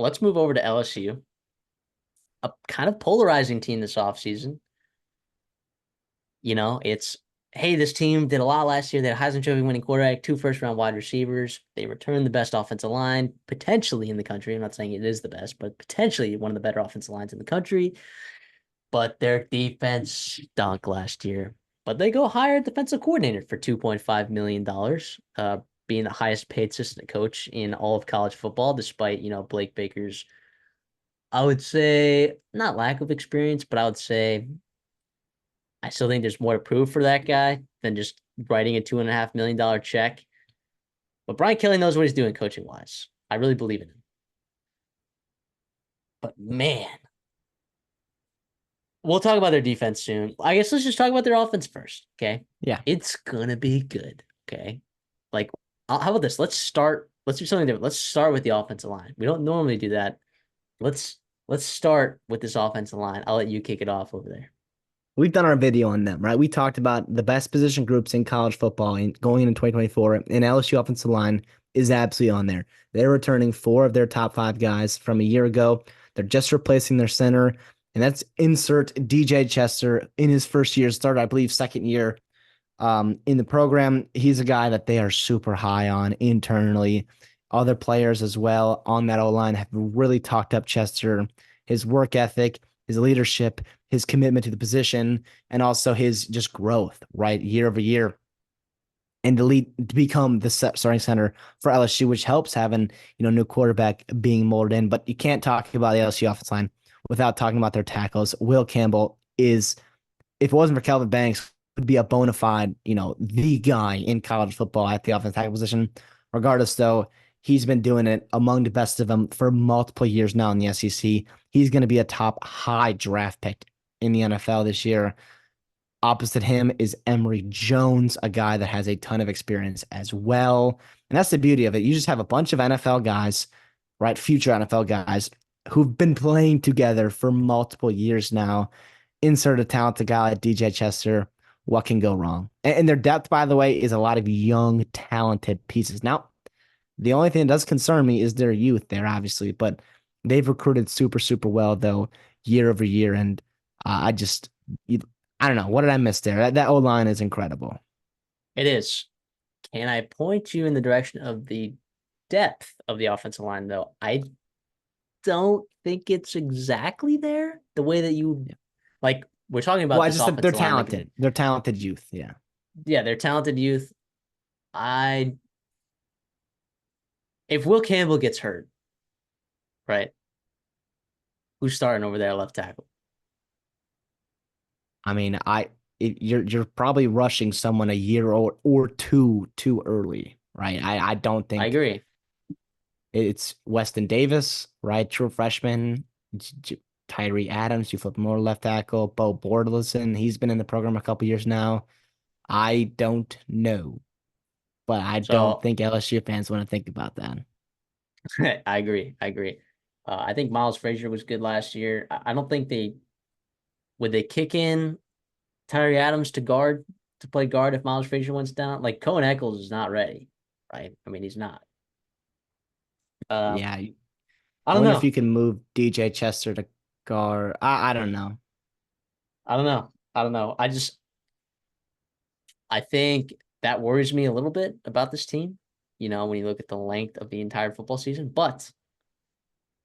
let's move over to LSU, a kind of polarizing team this offseason. It's hey, this team did a lot last year. They had a Heisman Trophy winning quarterback, two first-round wide receivers. They returned the best offensive line potentially in the country. I'm not saying it is the best, but potentially one of the better offensive lines in the country. But their defense stunk last year. But they go hire defensive coordinator for $2.5 million, being the highest paid assistant coach in all of college football, despite, Blake Baker's, I would say, not lack of experience, but I would say I still think there's more to prove for that guy than just writing a $2.5 million check. But Brian Kelly knows what he's doing coaching wise. I really believe in him. But man, we'll talk about their defense soon. I guess let's just talk about their offense first. Okay. Yeah. It's gonna be good. Okay. Like, how about this? Let's do something different. Let's start with the offensive line. We don't normally do that. Let's start with this offensive line. I'll let you kick it off over there. We've done our video on them, right? We talked about the best position groups in college football going into 2024, and LSU offensive line is absolutely on there. They're returning four of their top five guys from a year ago. They're just replacing their center, and that's insert DJ Chester in his first year, started, I believe, second year in the program. He's a guy that they are super high on internally. Other players as well on that O-line have really talked up Chester, his work ethic, his leadership, his commitment to the position, and also his just growth, right, year over year. And to become the starting center for LSU, which helps having, new quarterback being molded in. But you can't talk about the LSU offensive line without talking about their tackles. Will Campbell is, if it wasn't for Kelvin Banks, would be a bona fide, the guy in college football at the offensive tackle position. Regardless, though, he's been doing it among the best of them for multiple years now in the SEC. He's going to be a top high draft pick in the NFL this year. Opposite him is Emory Jones, a guy that has a ton of experience as well. And that's the beauty of it. You just have a bunch of NFL guys, right? Future NFL guys who've been playing together for multiple years now. Insert a talented guy like DJ Chester. What can go wrong? And their depth, by the way, is a lot of young, talented pieces. Now, the only thing that does concern me is their youth there, obviously, but they've recruited super, super well, though, year over year. And I don't know. What did I miss there? That O-line is incredible. It is. Can I point you in the direction of the depth of the offensive line, though? I don't think it's exactly there the way that you like. We're talking about this offensive they're line. talented. They're talented youth. Yeah. Yeah, they're talented youth. If Will Campbell gets hurt, right? Who's starting over there left tackle? I mean, you're probably rushing someone a year or two too early, right? I don't think I agree. it's Weston Davis, right? True freshman. Tyree Adams, you flip more left tackle. Bo Bordelson, he's been in the program a couple years now. I don't know, but I don't think LSU fans want to think about that. I agree. I think Miles Frazier was good last year. I don't think would they kick in Tyree Adams to play guard if Miles Frazier went down. Like Cohen Eccles is not ready, right? I mean, he's not. Yeah, I don't wonder know. if you can move DJ Chester to guard. I don't know. I don't know. I think that worries me a little bit about this team, when you look at the length of the entire football season. But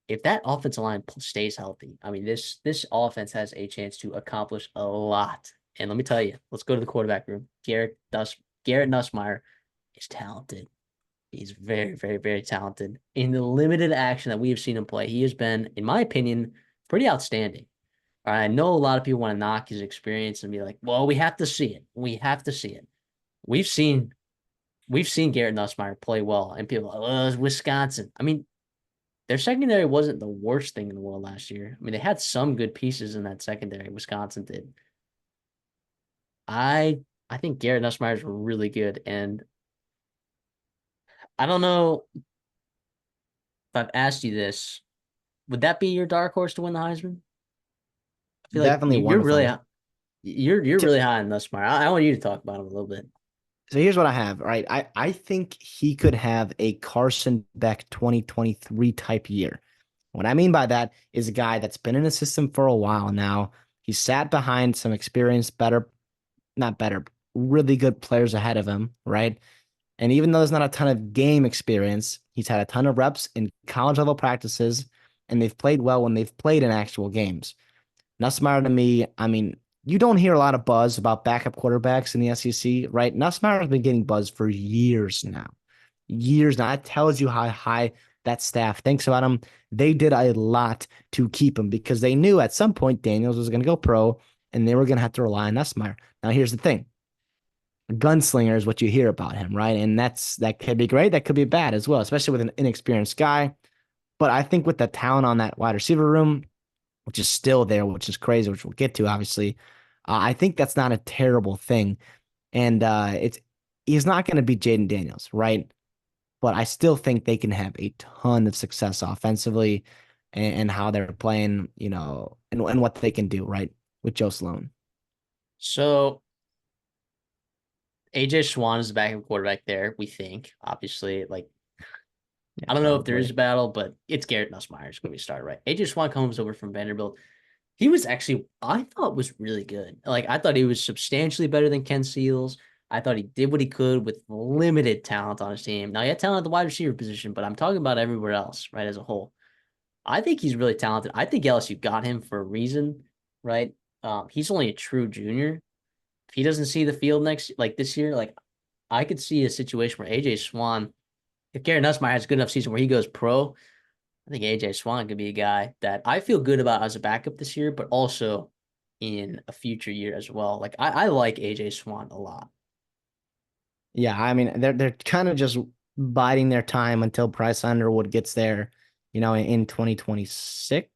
if that offensive line stays healthy, I mean, this offense has a chance to accomplish a lot. And let me tell you, let's go to the quarterback room. Garrett Nussmeier is talented. He's very, very, very talented. In the limited action that we have seen him play, he has been, in my opinion, pretty outstanding. All right, I know a lot of people want to knock his experience and be like, well, we have to see it. We have to see it. We've seen Garrett Nussmeier play well, and people are like, oh, it's Wisconsin. I mean, their secondary wasn't the worst thing in the world last year. I mean, they had some good pieces in that secondary. Wisconsin did. I think Garrett Nussmeier is really good, and I don't know if I've asked you this. Would that be your dark horse to win the Heisman? I feel Definitely like one you're of really them. you're really high on Nussmeier. I want you to talk about him a little bit. So here's what I have, right? I think he could have a Carson Beck 2023 type year, What I mean by that is a guy that's been in the system for a while now. He sat behind some experienced, better, not better, really good players ahead of him, right? And even though there's not a ton of game experience, he's had a ton of reps in college level practices, and they've played well when they've played in actual games. Nussmeier to me, I mean, you don't hear a lot of buzz about backup quarterbacks in the SEC, right? Nussmeier has been getting buzz for years now. Years now. That tells you how high that staff thinks about him. They did a lot to keep him because they knew at some point Daniels was going to go pro and they were going to have to rely on Nussmeier. Now, here's the thing. Gunslinger is what you hear about him, right? And that could be great. That could be bad as well, especially with an inexperienced guy. But I think with the talent on that wide receiver room, which is still there, which is crazy, which we'll get to, obviously. I think that's not a terrible thing. And he's not going to be Jaden Daniels, right? But I still think they can have a ton of success offensively and how they're playing, and what they can do, right? With Joe Sloan. So AJ Swan is the backup quarterback there, we think. Obviously, like Yeah, I don't know if there probably. is a battle, but it's Garrett Nussmeier's going to be started, right? AJ Swan comes over from Vanderbilt. He was actually, I thought, was really good. Like I thought he was substantially better than Ken Seals. I thought he did what he could with limited talent on his team. Now he had talent at the wide receiver position, but I'm talking about everywhere else, right? As a whole, I think he's really talented. I think LSU got him for a reason, right? He's only a true junior. If he doesn't see the field like this year, like I could see a situation where AJ Swan, if Garrett Nussmeier has a good enough season where he goes pro, I think AJ Swan could be a guy that I feel good about as a backup this year, but also in a future year as well. Like I like AJ Swan a lot. Yeah, I mean, they're kind of just biding their time until Bryce Underwood gets there, in 2026.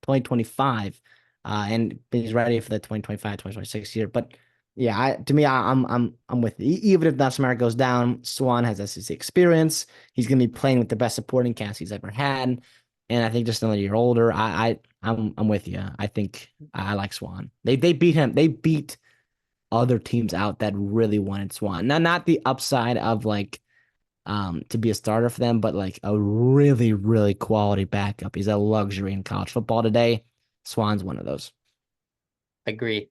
2025, and he's ready for the 2025, 2026 year. But yeah, to me, I'm with you. Even if Nussmeier goes down, Swan has SEC experience. He's gonna be playing with the best supporting cast he's ever had, and I think just another year older. I'm with you. I think I like Swan. They beat him. They beat other teams out that really wanted Swan. Now, not the upside of like to be a starter for them, but like a really, really quality backup. He's a luxury in college football today. Swan's one of those. Agree.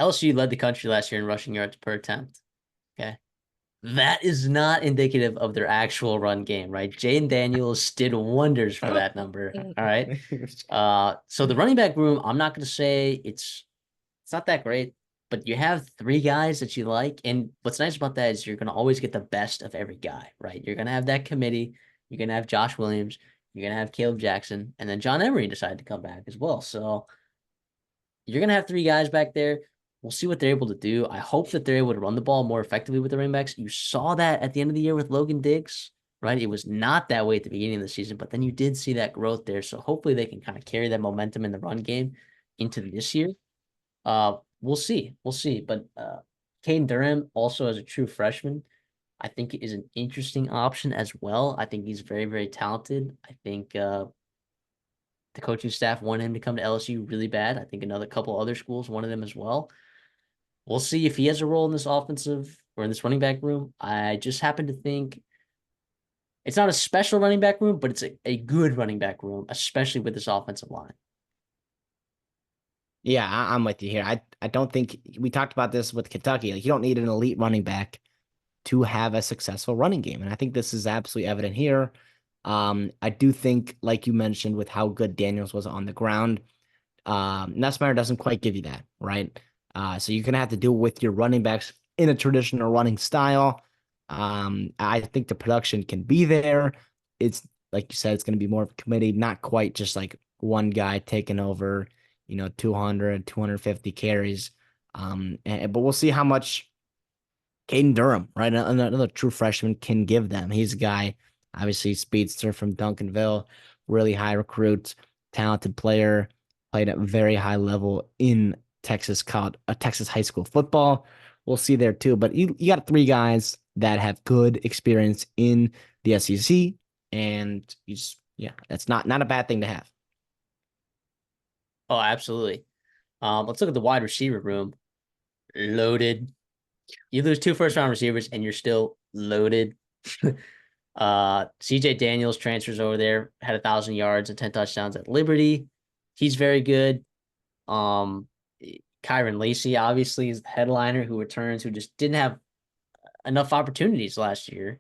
LSU led the country last year in rushing yards per attempt. Okay. That is not indicative of their actual run game, right? Jaden Daniels did wonders for that number. All right. So the running back room, I'm not gonna say it's not that great, but you have three guys that you like. And what's nice about that is you're going to always get the best of every guy, right? You're going to have that committee. You're going to have Josh Williams. You're going to have Caleb Jackson. And then John Emery decided to come back as well. So you're going to have three guys back there. We'll see what they're able to do. I hope that they're able to run the ball more effectively with the running backs. You saw that at the end of the year with Logan Diggs, right? It was not that way at the beginning of the season, but then you did see that growth there. So hopefully they can kind of carry that momentum in the run game into this year. We'll see. We'll see. But Caden Durham, also as a true freshman, I think is an interesting option as well. I think he's very, very talented. I think the coaching staff wanted him to come to LSU really bad. I think another couple other schools wanted him as well. We'll see if he has a role in this offensive or in this running back room. I just happen to think it's not a special running back room, but it's a good running back room, especially with this offensive line. Yeah, I'm with you here. I don't think we talked about this with Kentucky. Like you don't need an elite running back to have a successful running game, and I think this is absolutely evident here. I do think, like you mentioned, with how good Daniels was on the ground, Nussmeier doesn't quite give you that, right? So you're gonna have to do it with your running backs in a traditional running style. I think the production can be there. It's like you said, it's gonna be more of a committee, not quite just like one guy taking over, 200, 250 carries. But we'll see how much Caden Durham, right? Another true freshman can give them. He's a guy, obviously speedster from Duncanville, really high recruit, talented player, played at a very high level in Texas college, Texas high school football. We'll see there too. But you got three guys that have good experience in the SEC, and yeah, that's not a bad thing to have. Oh, absolutely. Let's look at the wide receiver room. Loaded. You lose two first round receivers and you're still loaded. CJ Daniels transfers over there, had 1,000 yards and 10 touchdowns at Liberty. He's very good. Um, Kyron Lacey obviously is the headliner who returns, who just didn't have enough opportunities last year.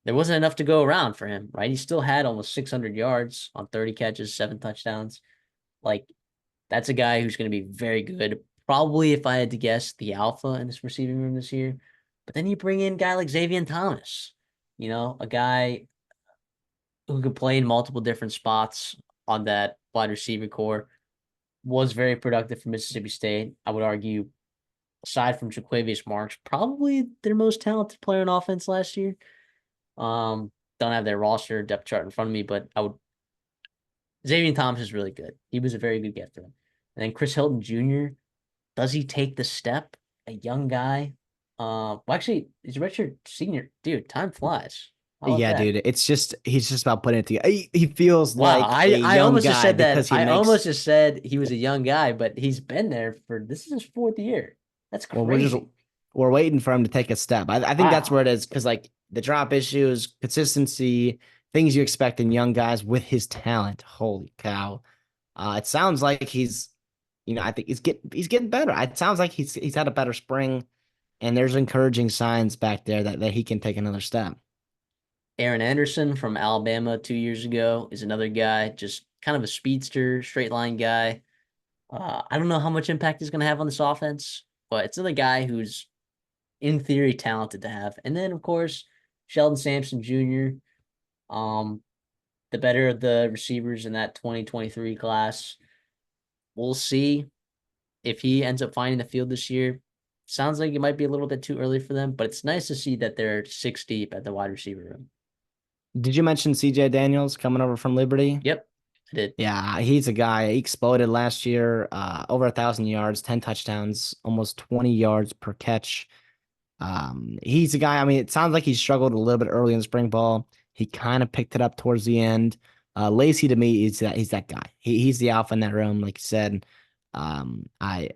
There wasn't enough to go around for him, right? He still had almost 600 yards on 30 catches, 7 touchdowns. Like, that's a guy who's going to be very good. Probably, if I had to guess, the alpha in this receiving room this year. But then you bring in a guy like Xavier Thomas, a guy who could play in multiple different spots on that wide receiver core. Was very productive for Mississippi State. I would argue, aside from Jaquavius Marks, probably their most talented player on offense last year. Don't have their roster depth chart in front of me, but Xavier Thomas is really good. He was a very good get for them. And then Chris Hilton Jr., does he take the step? A young guy. Well, actually, he's a redshirt senior. Dude, time flies. How about Yeah, that? dude. He's just about putting it together. He feels Wow, like a I young almost just guy said that. because he I makes. almost just said he was a young guy, but he's been there for this is his fourth year. That's Well, crazy. we're waiting for him to take a step. I think that's where Wow. it is because like the drop issues, consistency, things you expect in young guys with his talent. Holy cow! It sounds like I think he's getting better. It sounds like he's had a better spring, and there's encouraging signs back there that he can take another step. Aaron Anderson from Alabama 2 years ago is another guy, just kind of a speedster, straight line guy. I don't know how much impact he's going to have on this offense, but it's another guy who's in theory talented to have. And then of course Sheldon Sampson Jr. Um, the better of the receivers in that 2023 class. We'll see if he ends up finding the field this year. Sounds like it might be a little bit too early for them, but it's nice to see that they're 6 deep at the wide receiver room. Did you mention CJ Daniels coming over from Liberty? Yep, I did. Yeah, he's a guy. He exploded last year, over 1,000 yards, 10 touchdowns, almost 20 yards per catch. He's a guy. I mean, it sounds like he struggled a little bit early in spring ball. He kind of picked it up towards the end. Lacey to me is that he's that guy. He's the alpha in that room, like you said. I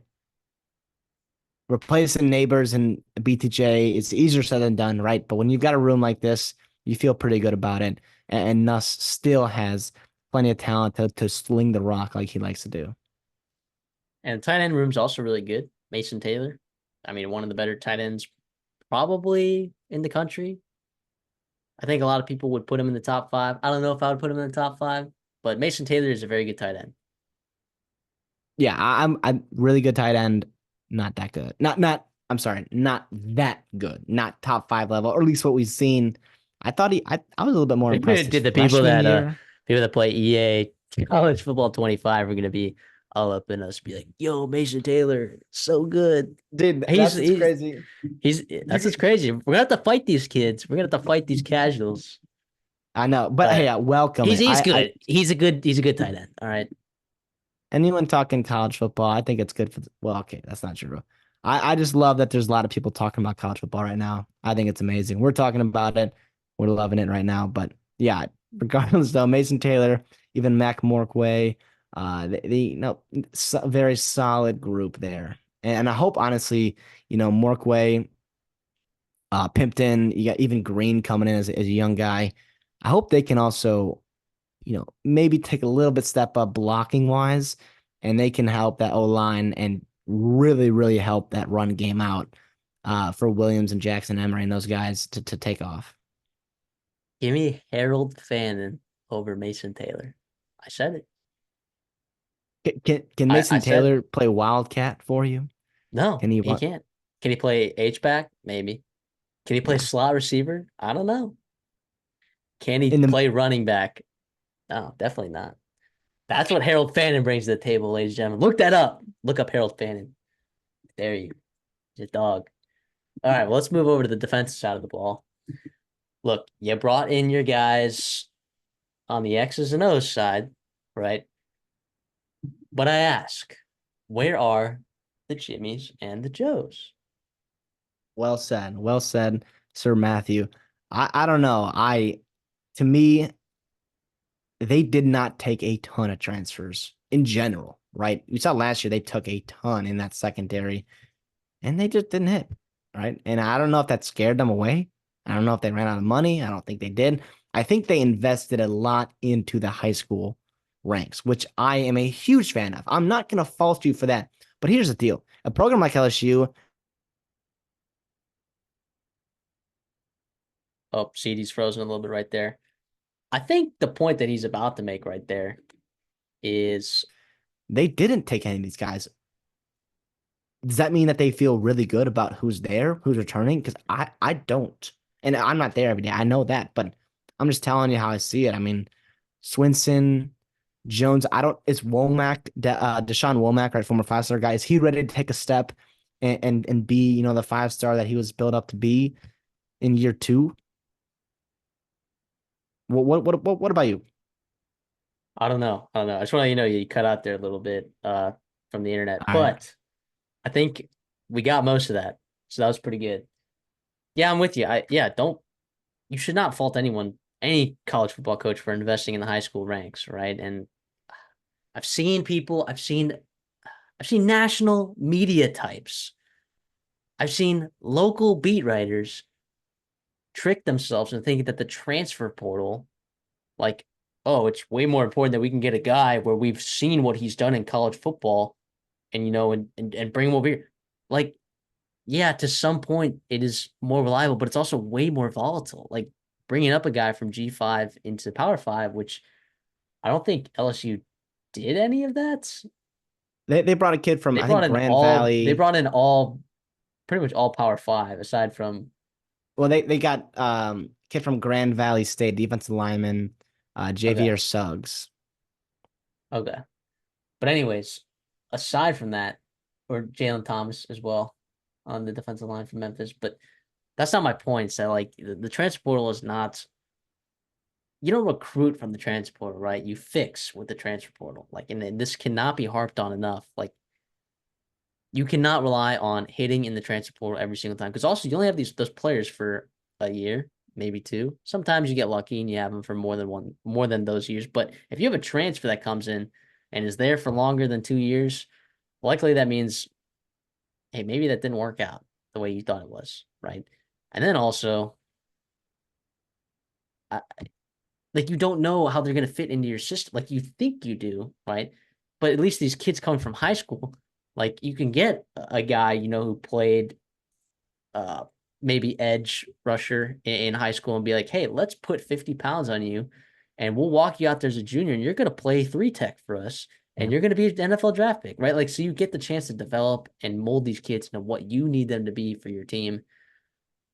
replacing neighbors and BTJ, it's easier said than done, right? But when you've got a room like this, you feel pretty good about it. And Nuss still has plenty of talent to sling the rock like he likes to do. And the tight end room's also really good. Mason Taylor. I mean, one of the better tight ends probably in the country. I think a lot of people would put him in the top five. I don't know if I would put him in the top five, but Mason Taylor is a very good tight end. Yeah, I'm really good tight end, not that good. I'm sorry, not that good. Not top five level, or at least what we've seen. I was a little bit more impressed his Did the freshman year. people that play EA college football 25 are gonna be all up in us, be like, yo, Mason Taylor, so good. Dude, He's that's what's he's crazy. he's You that's what's could, crazy. We're gonna have to fight these kids. We're gonna have to fight these casuals. I know, but hey, But I welcome it. he's good. He's a good tight end. All right. Anyone talking college football, I think it's good for. Well, okay, that's not true. I just love that there's a lot of people talking about college football right now. I think it's amazing. We're talking about it. We're loving it right now. But yeah, regardless though, Mason Taylor, even Mac Morkway, very solid group there. And I hope honestly, Morkway, Pimpton, you got even Green coming in as a young guy. I hope they can also maybe take a little bit step up blocking wise, and they can help that O line and really, really help that run game out for Williams and Jackson Emery and those guys to take off. Give me Harold Fannin over Mason Taylor. I said it. Can I Mason said it. Taylor play Wildcat for you? No, Can he he want? can't. Can he play H back? Maybe. Can he play Yeah. slot receiver? I don't know. Can he In the play running back? No, definitely not. That's what Harold Fannin brings to the table, ladies and gentlemen. Look that up. Look up Harold Fannin. There you. He's a dog. All right, well, let's move over to the defensive side of the ball. Look, you brought in your guys on the X's and O's side, right? But I ask, where are the Jimmies and the Joes? well said, Sir Matthew. I don't know. To me, they did not take a ton of transfers in general, right? We saw last year they took a ton in that secondary and they just didn't hit, right? And I don't know if that scared them away. I don't know if they ran out of money. I don't think they did. I think they invested a lot into the high school ranks, which I am a huge fan of. I'm not going to fault you for that. But here's the deal. A program like LSU, Oh, CD's frozen a little bit right there. I think the point that he's about to make right there is they didn't take any of these guys. Does that mean that they feel really good about who's there, who's returning? Because I don't. And I'm not there every day. I know that, but I'm just telling you how I see it. I mean, Swinson, Jones, I don't, it's Womack, Deshaun Womack, right, former 5-star guy. Is he ready to take a step and be, the 5-star that he was built up to be in year two? What about you? I don't know. I don't know. I just want to let you know you cut out there a little bit from the internet, All right. but I think we got most of that. So that was pretty good. Yeah, I'm with you. Don't you should not fault any college football coach for investing in the high school ranks, right? And I've seen national media types. I've seen local beat writers trick themselves into thinking that the transfer portal, like, oh, it's way more important that we can get a guy where we've seen what he's done in college football and and bring him over here. Like, yeah, to some point it is more reliable, but it's also way more volatile. Like bringing up a guy from G5 into Power 5, which I don't think LSU did any of that. They brought a kid from, I think, Grand They Valley. brought in all pretty much all Power 5 aside from Well, they got kid from Grand Valley State, defensive lineman, okay, Javier Suggs. okay. But anyways, aside from that, or Jalen Thomas as well on the defensive line from Memphis, but that's not my point. So like the transfer portal is not you don't recruit from the transfer portal, right? You fix with the transfer portal. Like, and this cannot be harped on enough. Like, you cannot rely on hitting in the transfer portal every single time because also you only have those players for a year, maybe two. Sometimes you get lucky and you have them for more than those years. But if you have a transfer that comes in and is there for longer than 2 years, likely that means, hey, maybe that didn't work out the way you thought it was, right? And then also, I, like you don't know how they're going to fit into your system. Like you think you do, right? But at least these kids coming from high school, like you can get a guy who played uh maybe edge rusher in high school and be like, hey, let's put 50 pounds on you, and we'll walk you out there as a junior, and you're going to play 3 tech for us. Yeah. And you're going to be an NFL draft pick, right? Like, so you get the chance to develop and mold these kids into what you need them to be for your team.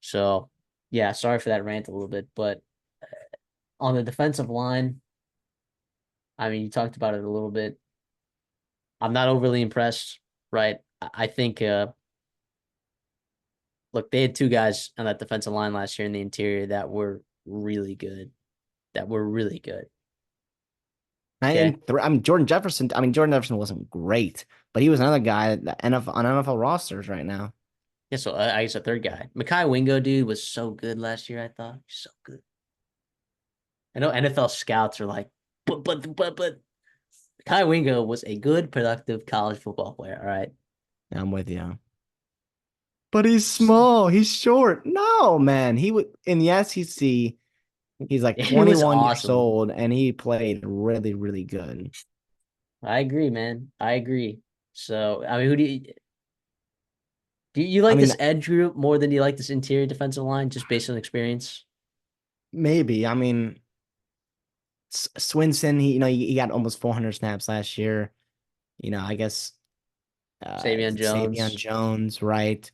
So, yeah, sorry for that rant a little bit, but on the defensive line, I mean, you talked about it a little bit. I'm not overly impressed, right? I think look, they had 2 guys on that defensive line last year in the interior that were really good. That were really good. Okay. I mean, Jordan Jefferson. I mean, Jordan Jefferson wasn't great, but he was another guy that on NFL rosters right now. Yeah, so I guess a third guy. Mekhi Wingo, dude, was so good last year, I thought. So good. I know NFL scouts are like, but Mekhi Wingo was a good, productive college football player. All right. Yeah, I'm with you. But he's small. He's short. No, man. He would in the SEC. He's like It was 21 years awesome. old, and he played really, really good. I agree, man. I agree. So, I mean, who do you I like mean, this edge group more than you like this interior defensive line, just based on experience? maybe. I mean, Swinson. He got almost 400 snaps last year. I guess Savion Savion Jones. Jones, right?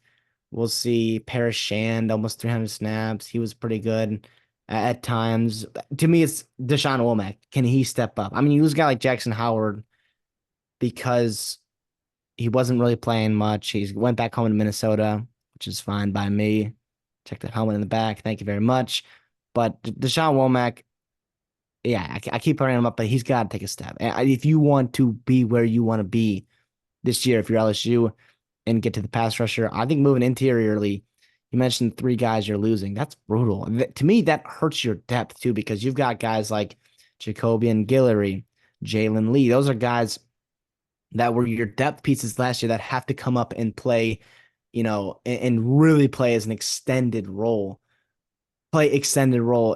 We'll see Paris Shand, almost 300 snaps. He was pretty good at times. To me, it's Deshaun Womack. Can he step up? I mean, you lose a guy like Jackson Howard because he wasn't really playing much. He went back home to Minnesota, which is fine by me. Check the helmet in the back. Thank you very much. But Deshaun Womack, yeah, I keep bringing him up, but he's got to take a step. And if you want to be where you want to be this year, if you're LSU and get to the pass rusher, I think moving interiorly, you mentioned 3 guys you're losing. That's brutal. To me, that hurts your depth too, because you've got guys like Jacobian Guillory, Jalen Lee. Those are guys that were your depth pieces last year that have to come up and play, and really play as an extended role. play extended role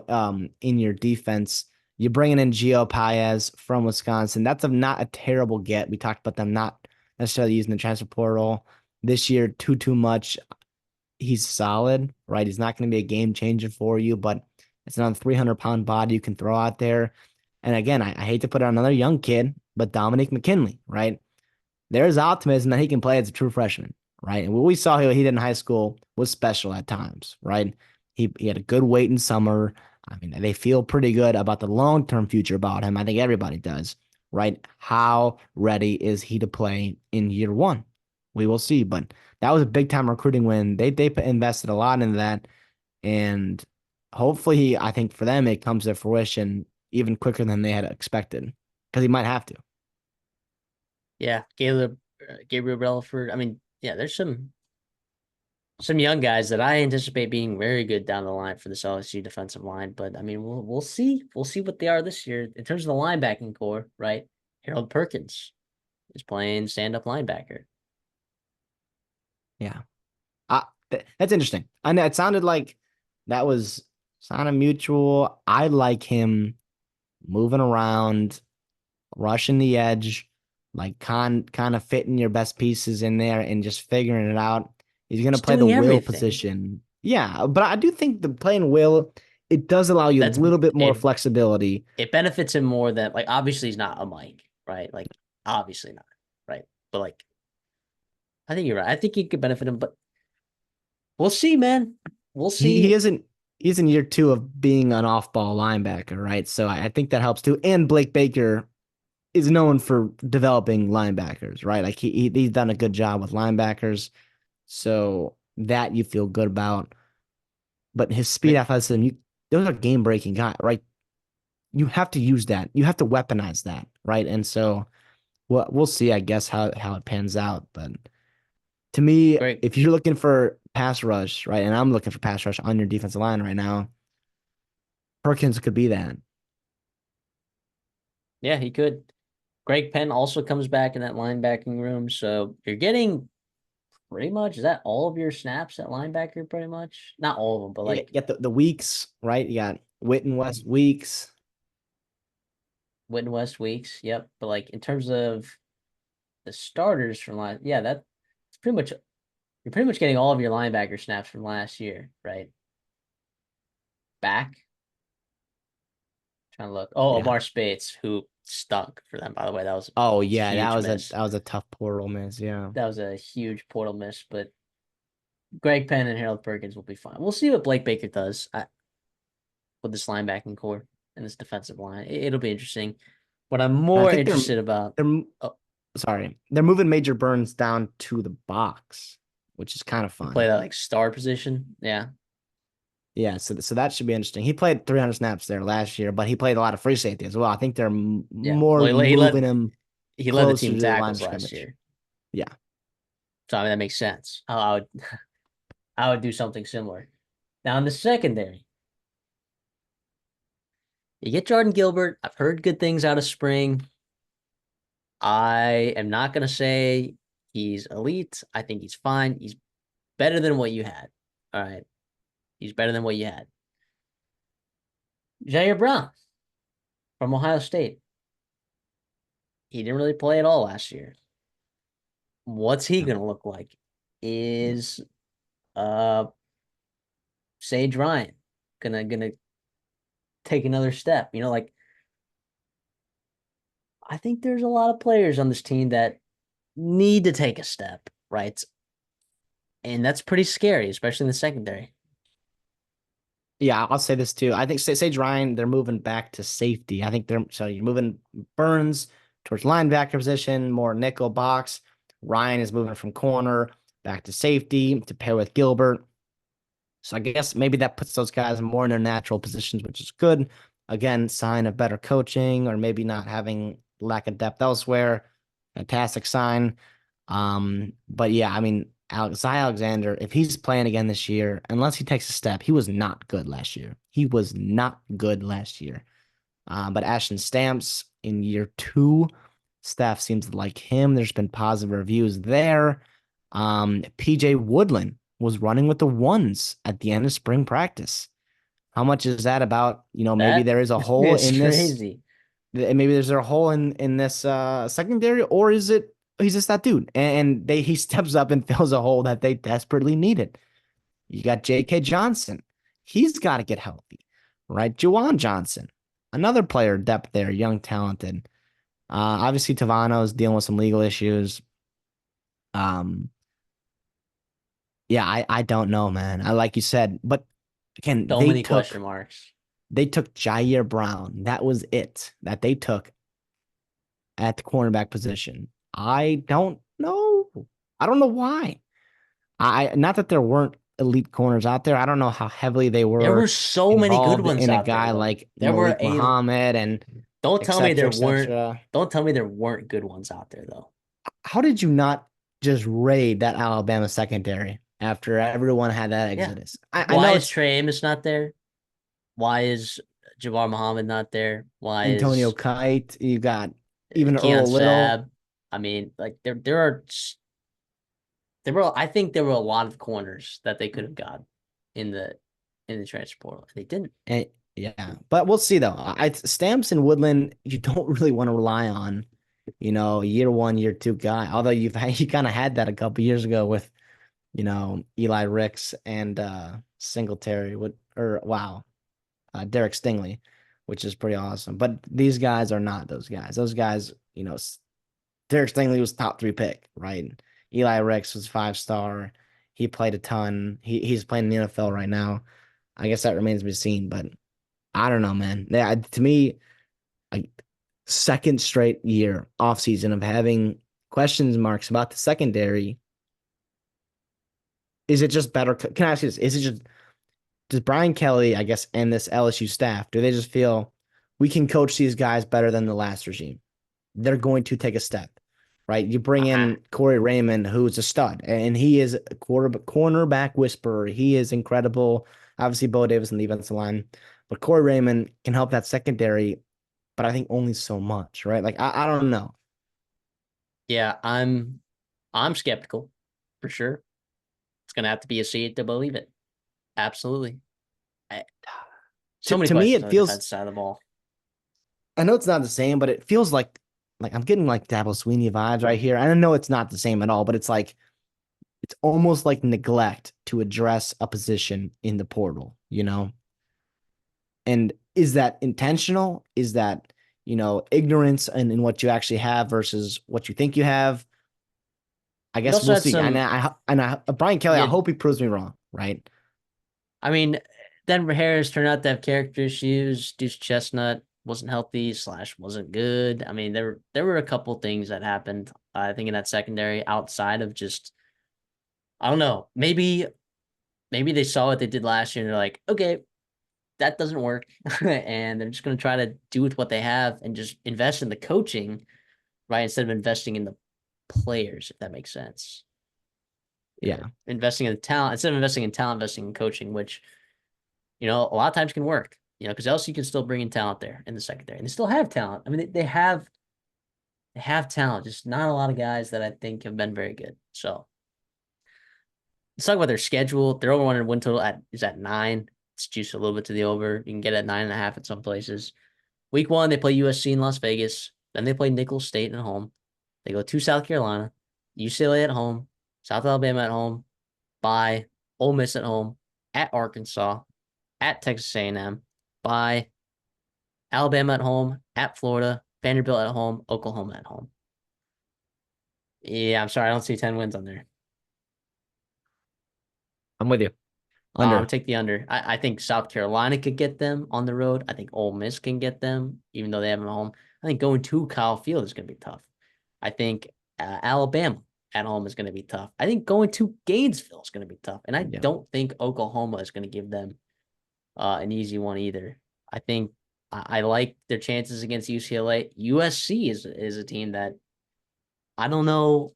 in your defense. You're bringing in Gio Paez from Wisconsin. That's not a terrible get. We talked about them not necessarily using the transfer portal this year too much. He's solid, right? He's not going to be a game changer for you, but it's another 300-pound body you can throw out there. And again, I hate to put it on another young kid, but Dominic McKinley, right? There's optimism that he can play as a true freshman, right? And what we saw he did in high school was special at times, right? He had a good weight in summer. I mean, they feel pretty good about the long-term future about him. I think everybody does, right? How ready is he to play in year one? We will see, but that was a big time recruiting win. They invested a lot into that, and hopefully, I think for them it comes to fruition even quicker than they had expected because he might have to. Yeah, Gabriel Relaford. I mean, yeah, there's some young guys that I anticipate being very good down the line for this LSU defensive line. But I mean, we'll see. We'll see what they are this year in terms of the linebacking core, right? Harold Perkins is playing stand-up linebacker. Yeah, that's interesting. I know it sounded like that was kind of mutual. I like him moving around, rushing the edge, like kind of fitting your best pieces in there and just figuring it out. He's gonna Just play the doing will everything. position. Yeah, but I do think the playing will, it does allow you a That's little bit more it. flexibility. It benefits him more than like obviously he's not a Mike, right? Like obviously not, right? But like I think you're right. I think he could benefit him, but we'll see, man. We'll He see. isn't he's in year two of being an off-ball linebacker, right? So I think that helps too. And Blake Baker is known for developing linebackers, right? Like he's done a good job with linebackers. So that you feel good about. But his speed, athleticism, those are game breaking guys, right? You have to use that. You have to weaponize that, right? And so we'll see, I guess, how it pans out. But to me, Great. if you're looking for pass rush, right, and I'm looking for pass rush on your defensive line right now, Perkins could be that. Yeah, he could. Greg Penn also comes back in that linebacking room. So you're getting pretty much, is that all of your snaps at linebacker, pretty much? Not all of them, but You like get the Weeks, right? You got Witten West Weeks. Witten West Weeks. Yep. But like in terms of the starters from last, yeah, that's pretty much, you're pretty much getting all of your linebacker snaps from last year, right? Back. Trying to look. Oh, Yeah. Omar Spates, who stunk for them, by the way. That was a Oh yeah, huge that miss. was a tough portal miss. Yeah. That was a huge portal miss, but Greg Penn and Harold Perkins will be fine. We'll see what Blake Baker does with this linebacking core and this defensive line. It'll be interesting. What I'm I more think interested about, they're oh, sorry, they're moving Major Burns down to the box, which is kind of play fun. that like star position. Yeah. Yeah, so that should be interesting. He played 300 snaps there last year, but he played a lot of free safety as well. I think they're Yeah. more Well, moving him he led the closer team to the line tackles of last scrimmage. year. Yeah, So I mean that makes sense. I would do something similar. Now in the secondary, you get Jordan Gilbert. I've heard good things out of spring. I am not gonna say he's elite. I think he's fine. He's better than what you had. All right. He's better than what you had. Jair Brown from Ohio State. He didn't really play at all last year. What's he no, gonna look like? no. Is uh Sage Ryan gonna take another step? You know, like I think there's a lot of players on this team that need to take a step, right? And that's pretty scary, especially in the secondary. Yeah, I'll say this too. I think Sage Ryan, they're moving back to safety. I think you're moving Burns towards linebacker position, more nickel box. Ryan is moving from corner back to safety to pair with Gilbert. So I guess maybe that puts those guys more in their natural positions, which is good. Again, sign of better coaching or maybe not having lack of depth elsewhere. Fantastic sign. But yeah, I mean, Zy Alexander, if he's playing again this year, unless he takes a step, he was not good last year. He was not good last year. But Ashton Stamps in year two, staff seems to like him. There's been positive reviews there. PJ Woodland was running with the ones at the end of spring practice. How much is that about? Maybe That there is a hole is in this. crazy. Maybe there's a hole in this secondary, or is it he's just that dude, and he steps up and fills a hole that they desperately needed. You got J.K. Johnson. He's got to get healthy, right? Juwan Johnson, another player depth there, young, talented. Obviously, Tavano's dealing with some legal issues. Um, yeah, I don't know, man. I like you said, but again, So many question marks. they took Jair Brown. That was it that they took at the cornerback position. I don't know. I don't know why. I not that there weren't elite corners out there. I don't know how heavily they There were were so many good involved ones in a out there, guy though. like There were Malik a. Muhammad and Don't et tell me cetera, there et weren't. cetera. Don't tell me there weren't good ones out there, though. How did you not just raid that Alabama secondary after everyone had that Yeah. exodus? I Why know is it's Trey Amos not there? Why is Jabbar Muhammad not there? Why Antonio is Kite. You got even Keon Earl Little. Sabb? I mean, like there were I think there were a lot of corners that they could have got in the transfer portal. They didn't. And yeah, but we'll see though. Stamps and Woodland, you don't really want to rely on, year one, year two guy. Although you kind of had that a couple years ago with, Eli Ricks and Singletary. Derek Stingley, which is pretty awesome. But these guys are not those guys. Those guys, Derek Stingley was top 3 pick, right? Eli Ricks was 5-star. He played a ton. He's playing in the NFL right now. I guess that remains to be seen, but I don't know, man. Yeah, to me, a second straight year off season of having questions marks about the secondary. Is it just better? Can I ask you this? Is it just does Brian Kelly, I guess, and this LSU staff, do they just feel we can coach these guys better than the last regime? They're going to take a step, right? You bring I, in Corey Raymond, who's a stud, and he is a cornerback whisperer. He is incredible. Obviously, Bo Davis on the defensive line, but Corey Raymond can help that secondary, but I think only so much, right? Like I don't know. yeah, I'm skeptical for sure. It's gonna have to be a see it to believe it. Absolutely. I, so many To me, questions it on the feels. defense side of the ball. I know it's not the same, but it feels like I'm getting like Dabo Sweeney vibes right here. I know it's not the same at all, but it's almost like neglect to address a position in the portal. And is that intentional? Is that, ignorance in what you actually have versus what you think you have? I We guess also we'll had see. some. Brian Kelly, I Yeah, hope he proves me wrong, right? I mean, Denver Harris turned out to have character issues. Deuce Chestnut wasn't healthy slash wasn't good. I mean, there were a couple things that happened. I think in that secondary outside of just I don't know. Maybe they saw what they did last year and they're like, okay, that doesn't work, and they're just going to try to do with what they have and just invest in the coaching, right? Instead of investing in the players, if that makes sense. Yeah. Investing in the talent instead of investing in talent, investing in coaching, which a lot of times can work. Because else you can still bring in talent there in the secondary, and they still have talent. I mean, they have talent, just not a lot of guys that I think have been very good. So let's talk about their schedule. Their over one win total is at 9. It's juiced a little bit to the over. You can get it at 9.5 at some places. Week 1, they play USC in Las Vegas. Then they play Nicholls State at home. They go to South Carolina, UCLA at home, South Alabama at home, by Ole Miss at home, at Arkansas, at Texas A&M, by Alabama at home, at Florida, Vanderbilt at home, Oklahoma at home. Yeah, I'm sorry, I don't see 10 wins on there. I'm with you. Under. Take the under. I think South Carolina could get them on the road. I think Ole Miss can get them, even though they have them at home. I think going to Kyle Field is going to be tough. I think Alabama at home is going to be tough. I think going to Gainesville is going to be tough. And I Yeah. don't think Oklahoma is going to give them an easy one either. I think I like their chances against UCLA. USC is a team that I don't know.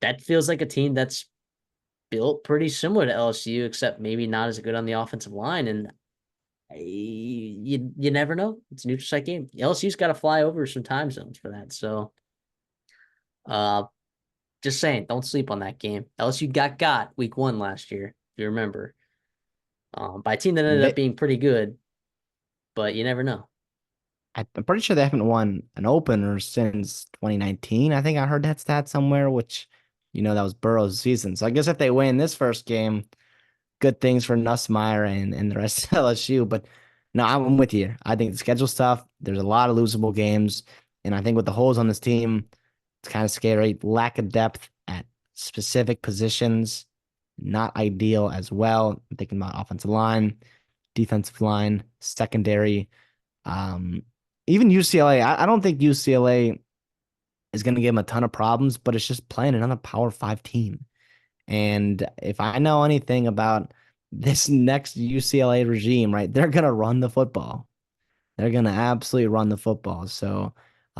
That feels like a team that's built pretty similar to LSU, except maybe not as good on the offensive line. And you never know. It's a neutral site game. LSU's got to fly over some time zones for that. So, uh, just saying, don't sleep on that game. LSU got week 1 last year. you remember, by a team that ended up being pretty good, but you never know. I'm pretty sure they haven't won an opener since 2019. I think I heard that stat somewhere, which, that was Burrow's season. So I guess if they win this first game, good things for Nussmeier and the rest of LSU. But no, I'm with you. I think the schedule's tough. There's a lot of losable games. And I think with the holes on this team, it's kind of scary. Lack of depth at specific positions, not ideal as well. I'm thinking about offensive line, defensive line, secondary. Um, Even UCLA, I don't think UCLA is going to give them a ton of problems, but it's just playing another Power Five team. And if I know anything about this next UCLA regime, right, they're going to run the football. They're going to absolutely run the football. So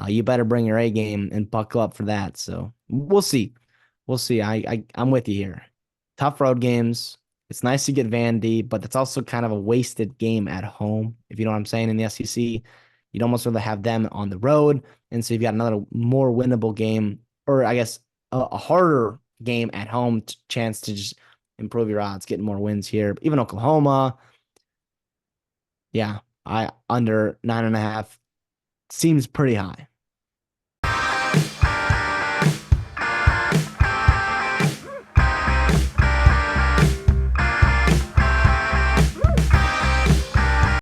you better bring your A game and buckle up for that. So we'll see. We'll see. I'm with you here. Tough road games. It's nice to get Vandy, but it's also kind of a wasted game at home, if you know what I'm saying, in the SEC. You'd almost rather have them on the road. And so you've got another more winnable game, or I guess a harder game at home chance to just improve your odds, getting more wins here. Even Oklahoma, yeah, I under 9.5 seems pretty high.